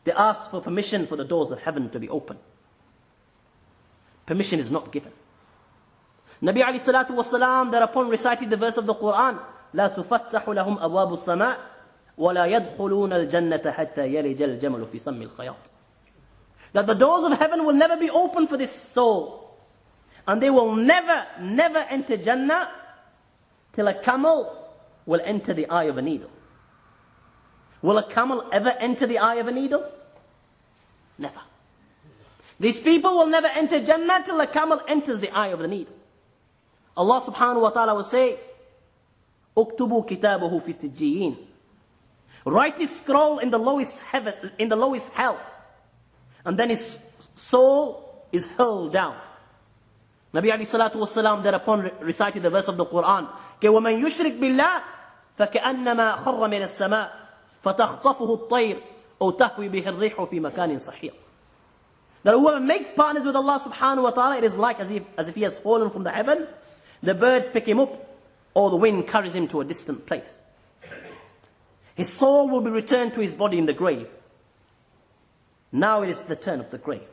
They asked for permission for the doors of heaven to be open. Permission is not given. Nabi alayhi salatu wasalam thereupon recited the verse of the Quran, لا تفتح لهم أبواب السماء ولا يدخلون الجنة حتى يلج الجمل في سم الخياط. That the doors of heaven will never be open for this soul. And they will never enter Jannah till a camel will enter the eye of a needle. Will a camel ever enter the eye of a needle? Never. These people will never enter Jannah till a camel enters the eye of the needle. Allah subhanahu wa ta'ala will say, اكتبوا كتابه في السجيين. Write his scroll in the lowest heaven, in the lowest hell. And then his soul is hurled down. Nabi alayhi salatu wasalam thereupon recited the verse of the Quran, وَمَنْ يُشْرِكْ بِاللَّهِ فَكَأَنَّمَا خَرَّ مِنَ السَّمَاءِ فَتَخْطَفُهُ الطَّيْرُ أَوْ تَهْوِي بِهِ الرِّيحُ فِي مَكَانٍ صَحِيحٍ. That whoever makes partners with Allah subhanahu wa ta'ala, it is like as if he has fallen from the heaven. The birds pick him up, or the wind carries him to a distant place. His soul will be returned to his body in the grave. Now it is the turn of the grave.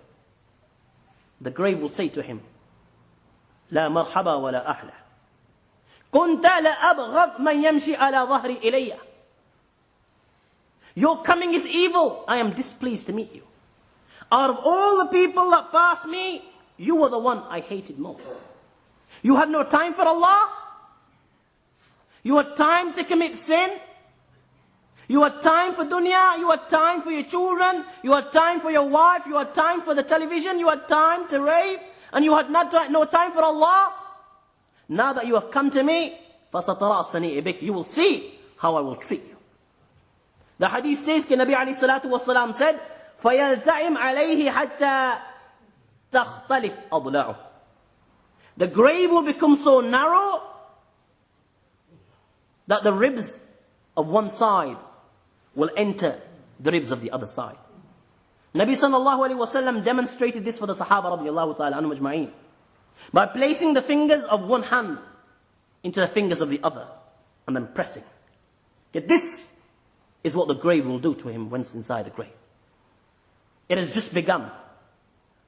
The grave will say to him, لا مرحبا ولا أهلا كنت لأبغض من يمشي على ظهري إلي. Your coming is evil. I am displeased to meet you. Out of all the people that passed me, you were the one I hated most. You had no time for Allah. You had time to commit sin. You had time for dunya. You had time for your children. You had time for your wife. You had time for the television. You had time to rave. And you had no time for Allah. Now that you have come to me, فَسَتَرَأْسَنِي إِبِكَ, you will see how I will treat you. The hadith says, Nabi alayhi salatu wasalam said, فَيَلْتَعِمْ عَلَيْهِ حَتَّى تَخْتَلِفْ أَضْلَعُهُ. The grave will become so narrow that the ribs of one side will enter the ribs of the other side. Nabi sallallahu alayhi wa sallam demonstrated this for the Sahaba radiallahu ta'ala anhum ajma'een by placing the fingers of one hand into the fingers of the other and then pressing. Yet this is what the grave will do to him once inside the grave. It has just begun.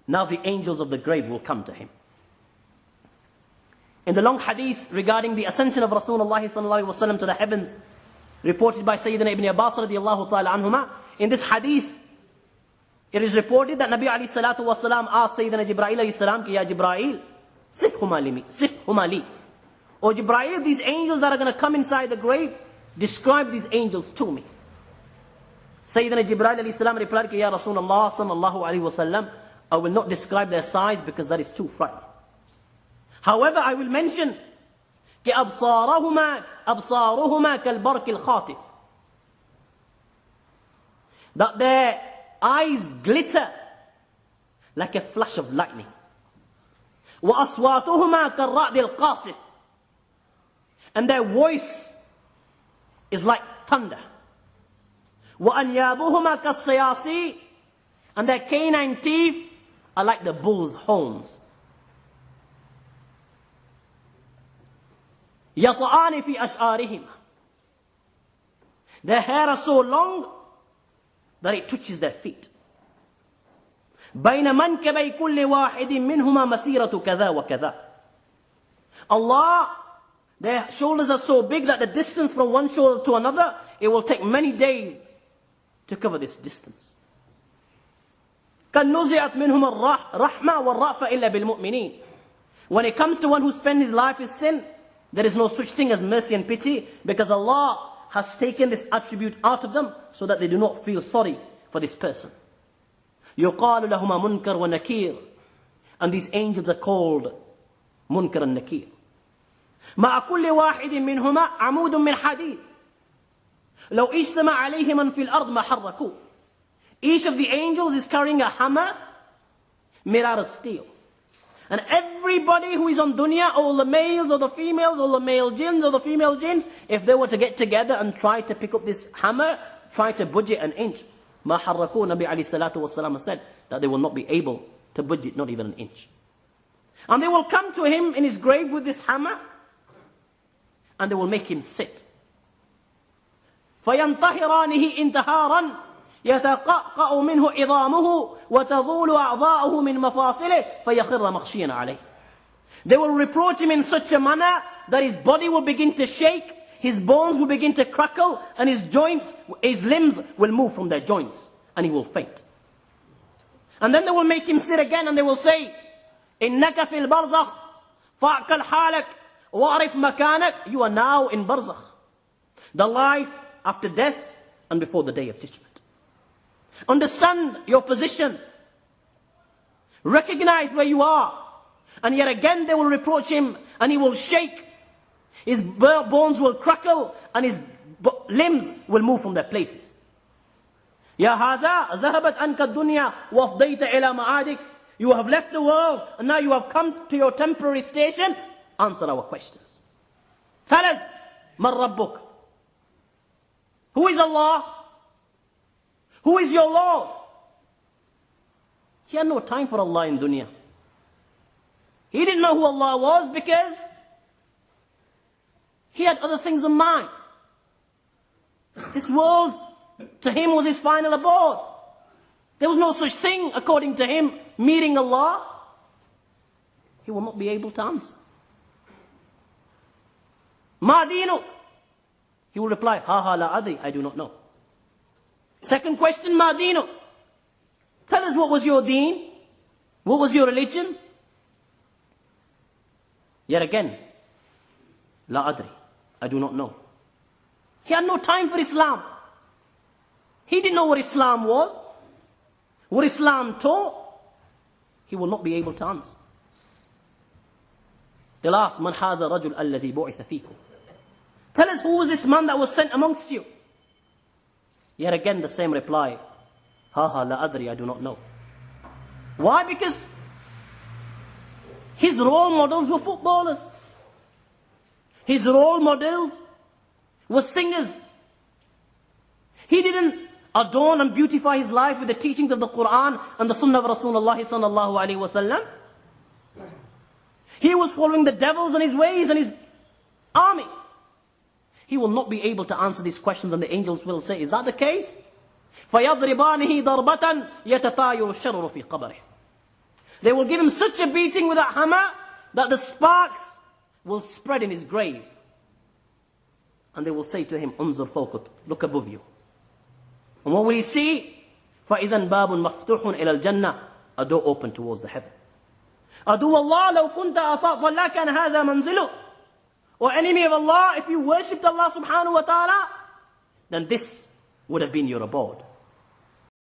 Now the angels of the grave will come to him. In the long hadith regarding the ascension of Rasulullah sallallahu alayhi wa sallam to the heavens, reported by Sayyidina Ibn Abbas radiallahu ta'ala anhuma, in this hadith, it is reported that Nabi alayhi salatu wasalam asked Sayyidina Jibreel alayhi salam, Ya Jibreel, sifhuma li. O Jibreel, these angels that are going to come inside the grave, describe these angels to me. Sayyidina Jibreel alayhi salam replied, Ya Rasulullah sallallahu alayhi wasallam, I will not describe their size because that is too frightening. However, I will mention أبصارهما كالبرق الخاطف, that their eyes glitter like a flash of lightning. وأصواتهما كالرعد القاصف, and their voice is like thunder. وأنيابهما كالصياصي, and their canine teeth are like the bull's horns. يطعان في أشعارهما, their hair are so long that it touches their feet. بين منكبي كل واحد منهما مسيرة كذا وكذا. Allah, their shoulders are so big that the distance from one shoulder to another, it will take many days to cover this distance. كَنُّزِعَتْ مِنْهُمَ الرَّحْمَةِ وَالرَّأْفَةِ إِلَّا بِالْمُؤْمِنِينَ. When it comes to one who spends his life in sin, there is no such thing as mercy and pity, because Allah has taken this attribute out of them so that they do not feel sorry for this person. يُقَالُ لَهُمَا مُنْكَرٌ وَنَكِيرٌ, and these angels are called Munkar and Nakir. مَعَ كُلِّ وَاحِدٍ مِّنْهُمَا عَمُودٌ مِّنْ حَدِيدٍ لَوْ اجْتَمَعَ عَلَيْهِ مَنْ فِي الْأَرْضِ مَا حَرَّكُوهُ. Each of the angels is carrying a hammer made out of steel. And everybody who is on dunya, all the males or the females, all the male jinns or the female jinns, if they were to get together and try to pick up this hammer, try to budge it an inch, مَا حَرَّكُوهُ, Nabi alayhi salatu wasalam said that they will not be able to budge it, not even an inch. And they will come to him in his grave with this hammer, and they will make him sit. فَيَنْتَهِرَانِهِ إِنْتِهَارًا يتقعقع منه عظامه وتظول أعضاؤه من مفاصله فيخر مخشيا عليه. They will reproach him in such a manner that his body will begin to shake, his bones will begin to crackle, and his joints, his limbs will move from their joints, and he will faint. And then they will make him sit again, and they will say, إِنَّكَ فِي الْبَرْزَخِ فَاعْقَلْ حَالَكَ وَأَعْرِفْ مَكَانَكَ. You are now in barzakh, the life after death and before the day of judgment. Understand your position. Recognize where you are. And yet again they will reproach him, and he will shake. His bones will crackle, and his limbs will move from their places. يا هذا ذهبت عنك الدنيا وافضيت إلى معادك. You have left the world, and now you have come to your temporary station. Answer our questions. Tell us, Man Rabbuk? Who is Allah? Who is your Lord? He had no time for Allah in dunya. He didn't know who Allah was because he had other things in mind. This world, to him, was his final abode. There was no such thing, according to him, meeting Allah. He will not be able to answer. Ma deenuk? He will reply, Ha ha la adri, I do not know. Second question, Ma deenuk? Tell us, what was your deen? What was your religion? Yet again, La adri, I do not know. He had no time for Islam. He didn't know what Islam was, what Islam taught. He will not be able to answer. They'll ask, Man hadha rajul alladhi bu'itha fikum? Tell us, who was this man that was sent amongst you? Yet again the same reply, Ha ha la adri, I do not know. Why? Because his role models were footballers. His role models were singers. He didn't adorn and beautify his life with the teachings of the Quran and the Sunnah of Rasulullah sallallahu alaihi wasallam. He was following the devils and his ways and his army. He will not be able to answer these questions, and the angels will say, is that the case? فَيَضْرِبَانِهِ ضَرْبَةً يَتَطَايُرُ الشَّرُرُ فِي قَبْرِهِ. They will give him such a beating with that hammer that the sparks will spread in his grave. And they will say to him, Unzur fawqak, look above you. And what will he see? فَإِذًا بَابٌ مَفْتُوحٌ إِلَى الْجَنَّةِ. A door open towards the heaven. أَدُوَ اللَّهِ لَوْ كُنْتَ أَطَعْتَ اللَّهَ كَانَ هَذَا مَنْزِلُهُ. Or enemy of Allah, if you worshipped Allah subhanahu wa ta'ala, then this would have been your abode.